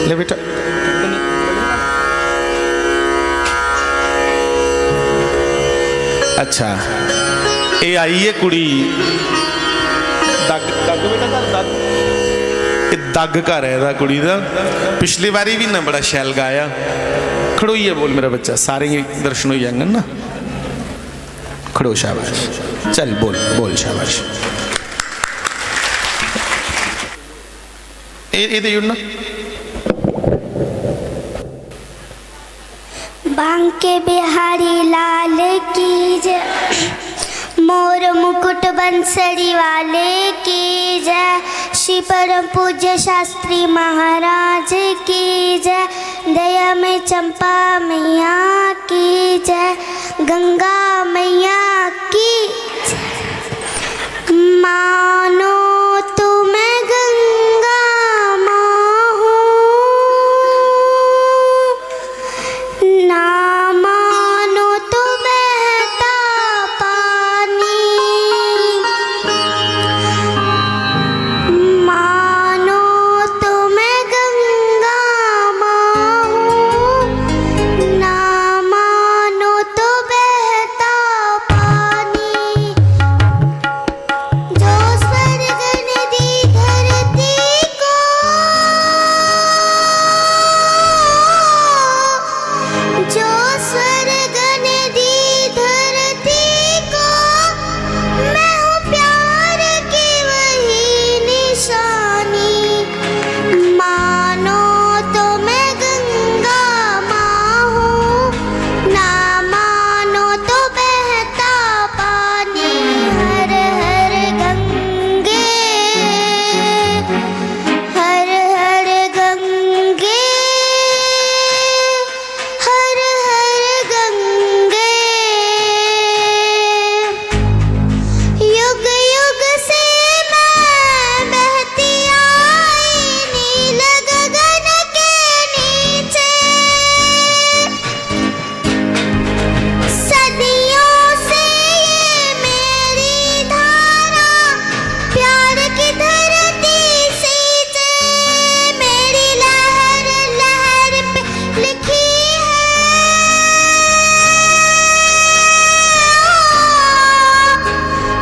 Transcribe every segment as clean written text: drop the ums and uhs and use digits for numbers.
ले बेटा। अच्छा ये आई है कुड़ी दग दग बेटा घर दग दग घर है दा कुड़ी दा। पिछली बारी भी ना बड़ा शैल गाया। खड़ोइए बोल मेरा बच्चा, सारे दर्शन हो जाएंगे ना। खड़ो शाबाश, चल बोल बोल शाबाश। ये जुड़ना। बांके बिहारी लाल की जय, मोर मुकुट बंसरी वाले की जय, श्री परम पूज्य शास्त्री महाराज की जय, दया में चंपा मैया की जय, गंगा मैया की जय। मानो तुम्हें गंगा माँ हूँ, ना मानो तो बहता पानी, मानो तो मैं गंगा माँ हूँ, ना मानो तो बहता पानी, जो स्वर्ग नदी धरती को, जो स्वर्ग नदी धरती को, मैं हूँ प्यार की वही निशानी, मानो तो मैं गंगा माँ हूँ, ना मानो तो बहता पानी। हर हर गंगे, हर हर गंगे, हर हर गंगे, युग युग से मैं बहती आई नील गगन के नीचे, सदियों से ये मेरी धारा प्यार की धरती सींचे, मेरी लहर लहर पे लिखी है,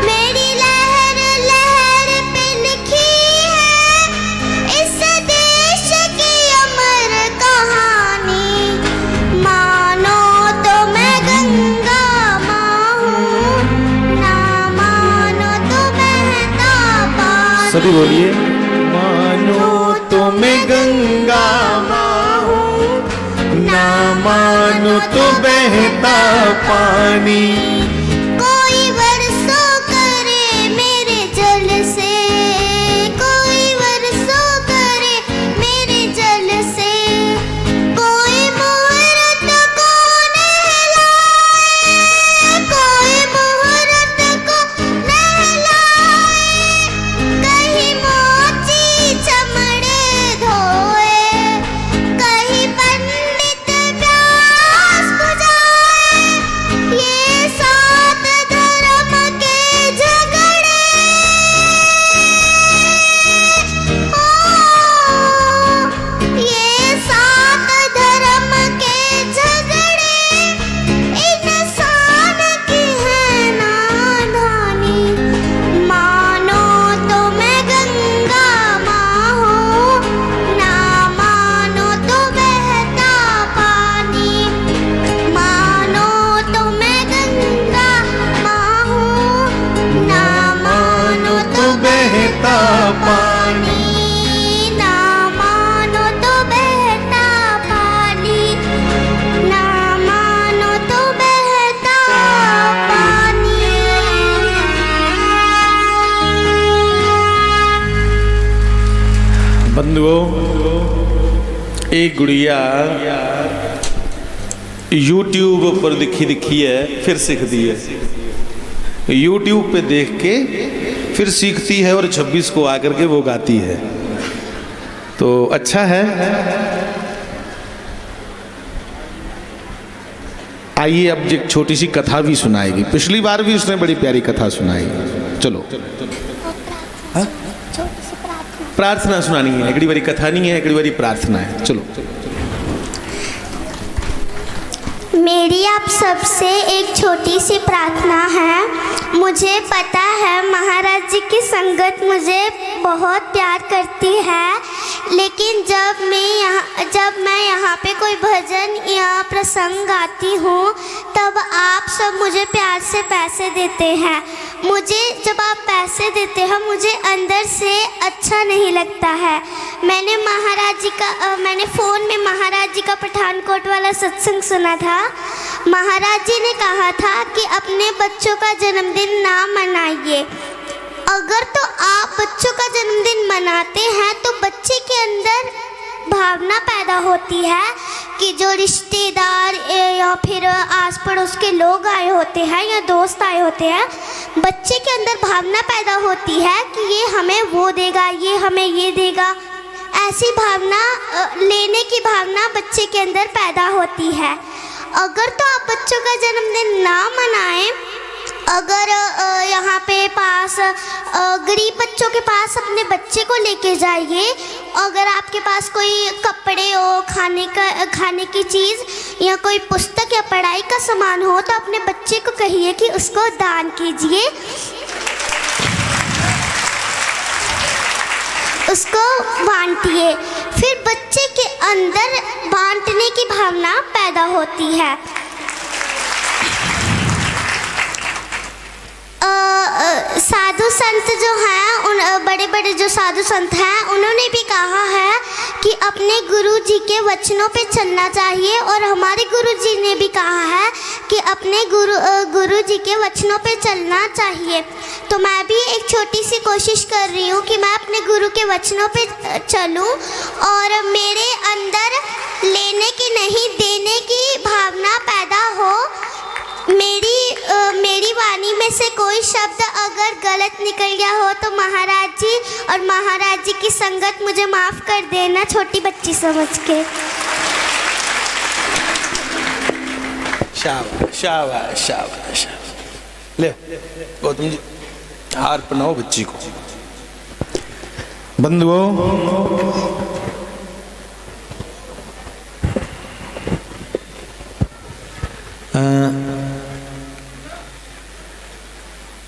मेरी लहर लहर पे लिखी है, इस देश की अमर कहानी, मानो तो मैं गंगा माँ हूँ, ना मानो तो बहता पानी। सभी बोलिए, मानो तो मैं गंगा माँ हूँ, ना मानो तो बहता पानी। कोई बरसों करे मेरे जल से, कोई बरसों करे मेरे जल से, कोई मुहूर्त को नहलाए, कोई मुहूर्त को नहलाए, कहीं मोची चमड़े धोए, कहीं पंडित व्यास बुझाए, ये सात धर्म के झगड़े, ओ, ये सात धर्म के झगड़े, इंसान की है नादानी, मानो तो मैं गंगा माँ हूँ, ना मानो तो बहता पानी, मानो तो मैं गंगा माँ हूँ, ना मानो तो बहता पानी। ना मानो तो बहता पानी, ना मानो तो बहता पानी। बंधुओं, एक गुड़िया YouTube पर दिखी है, फिर सीखती है। YouTube पे देख के फिर सीखती है और 26 को आकर के वो गाती है। तो अच्छा है। आइए अब एक छोटी सी कथा भी सुनाएगी। पिछली बार भी उसने बड़ी प्यारी कथा सुनाई। चलो। छोटी सी प्रार्थना। प्रार्थना सुनानी है, एकड़ी बारी कथा नहीं है, एकड़ी बारी प्रार्थना है। चलो मेरी आप सबसे एक छोटी सी प्रार्थना है। मुझे पता है महाराज जी की संगत मुझे बहुत प्यार करती है, लेकिन जब मैं यहाँ पे कोई भजन या प्रसंग गाती हूँ तब आप सब मुझे प्यार से पैसे देते हैं। मुझे जब आप पैसे देते हैं मुझे अंदर से अच्छा नहीं लगता है। मैंने फ़ोन में महाराज जी का पठानकोट वाला सत्संग सुना था। महाराज जी ने कहा था कि अपने बच्चों का जन्मदिन ना मनाइए। अगर तो आप बच्चों का जन्मदिन मनाते हैं तो बच्चे के अंदर भावना पैदा होती है कि जो रिश्तेदार या फिर आस पड़ोस के लोग आए होते हैं या दोस्त आए होते हैं, बच्चे के अंदर भावना पैदा होती है कि ये हमें वो देगा, ये हमें ये देगा। ऐसी भावना, लेने की भावना बच्चे के अंदर पैदा होती है। अगर तो आप बच्चों का जन्मदिन ना मनाएं, अगर यहाँ पे पास गरीब बच्चों के पास अपने बच्चे को लेके जाइए। अगर आपके पास कोई कपड़े हो, खाने की चीज़ या कोई पुस्तक या पढ़ाई का सामान हो तो अपने बच्चे को कहिए कि उसको दान कीजिए, उसको बांटिए। फिर बच्चे के अंदर बांटने की भावना पैदा होती है। साधु संत जो हैं, उन बड़े बड़े जो साधु संत हैं, उन्होंने भी कहा है कि अपने गुरु जी के वचनों पे चलना चाहिए। और हमारे गुरु जी ने भी कहा है कि अपने गुरु जी के वचनों पे चलना चाहिए। तो मैं भी एक छोटी सी कोशिश कर रही हूँ कि मैं अपने गुरु के वचनों पे चलूँ और मेरे अंदर लेने की नहीं देने की भावना पैदा हो। मेरी वाणी में से कोई शब्द अगर गलत निकल गया हो तो महाराज जी और महाराज जी की संगत मुझे माफ़ कर देना, छोटी बच्ची समझ के। शाबाश शाबाश शाबाश शाबाश। ले गौतम जी हार पहनाओ बच्ची को। बंधुओं,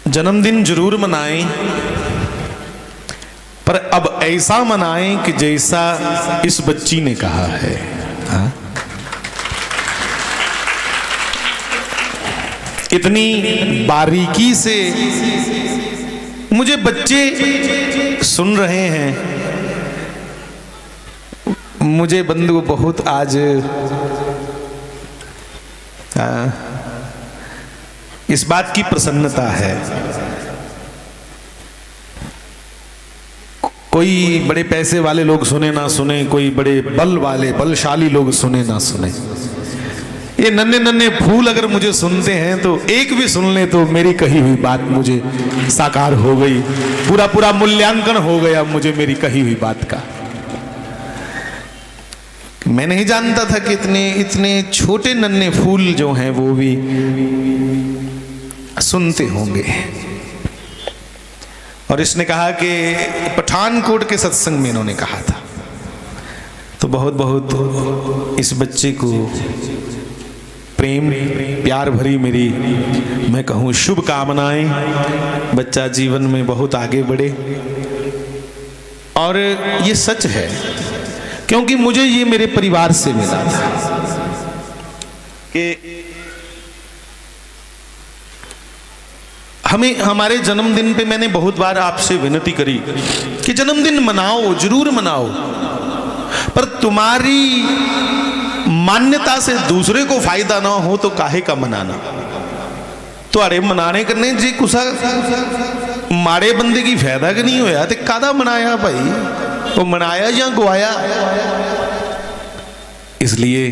जन्मदिन जरूर मनाएं, पर अब ऐसा मनाएं कि जैसा इस बच्ची ने कहा है। हाँ? इतनी बारीकी से मुझे बच्चे सुन रहे हैं। मुझे बंधु बहुत आज इस बात की प्रसन्नता है। कोई बड़े पैसे वाले लोग सुने ना सुने, कोई बड़े बल वाले बलशाली लोग सुने ना सुने, ये नन्हे नन्हे फूल अगर मुझे सुनते हैं तो एक भी सुन ले तो मेरी कही हुई बात मुझे साकार हो गई, पूरा पूरा मूल्यांकन हो गया मुझे मेरी कही हुई बात का। मैं नहीं जानता था कि इतने छोटे नन्हे फूल जो हैं वो भी सुनते होंगे। और इसने कहा कि पठानकोट के सत्संग में इन्होंने कहा था। तो बहुत बहुत इस बच्चे को प्रेम प्यार भरी मेरी मैं कहूँ शुभकामनाएं। बच्चा जीवन में बहुत आगे बढ़े। और ये सच है क्योंकि मुझे ये मेरे परिवार से मिला था कि हमें हमारे जन्मदिन पे मैंने बहुत बार आपसे विनती करी कि जन्मदिन मनाओ, जरूर मनाओ, पर तुम्हारी मान्यता से दूसरे को फायदा ना हो तो काहे का मनाना। तो अरे मनाने करने जी कुसा माड़े बंदे की फायदा कि नहीं होया तो कादा मनाया भाई, वो मनाया या गवाया। इसलिए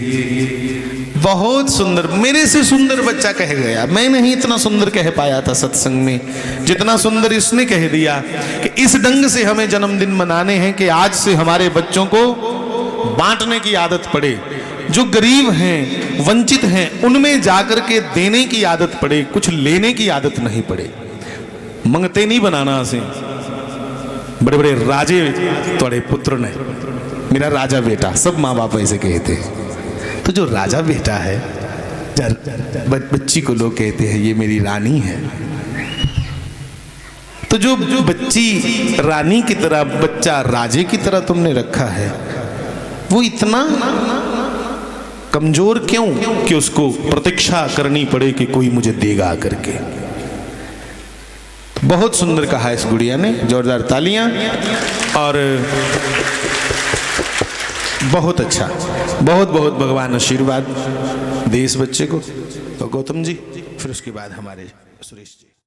बहुत सुंदर, मेरे से सुंदर बच्चा कह गया। मैं नहीं इतना सुंदर कह पाया था सत्संग में जितना सुंदर इसने कह दिया कि इस ढंग से हमें जन्मदिन मनाने हैं कि आज से हमारे बच्चों को बांटने की आदत पड़े, जो गरीब हैं वंचित हैं उनमें जाकर के देने की आदत पड़े, कुछ लेने की आदत नहीं पड़े। मंगते नहीं बनाना से बड़े बड़े राजे थोड़े पुत्र ने, मेरा राजा बेटा, सब माँ बाप ऐसे कहते हैं। तो जो राजा बेटा है, बच्ची को लोग कहते हैं ये मेरी रानी है। तो जो बच्ची रानी की तरह, बच्चा राजे की तरह तुमने रखा है, वो इतना कमजोर क्यों कि उसको प्रतीक्षा करनी पड़े कि कोई मुझे देगा करके। बहुत सुंदर कहा इस गुड़िया ने, जोरदार तालियां। और बहुत अच्छा, बहुत बहुत भगवान आशीर्वाद दे इस बच्चे को। तो गौतम जी, फिर उसके बाद हमारे सुरेश जी।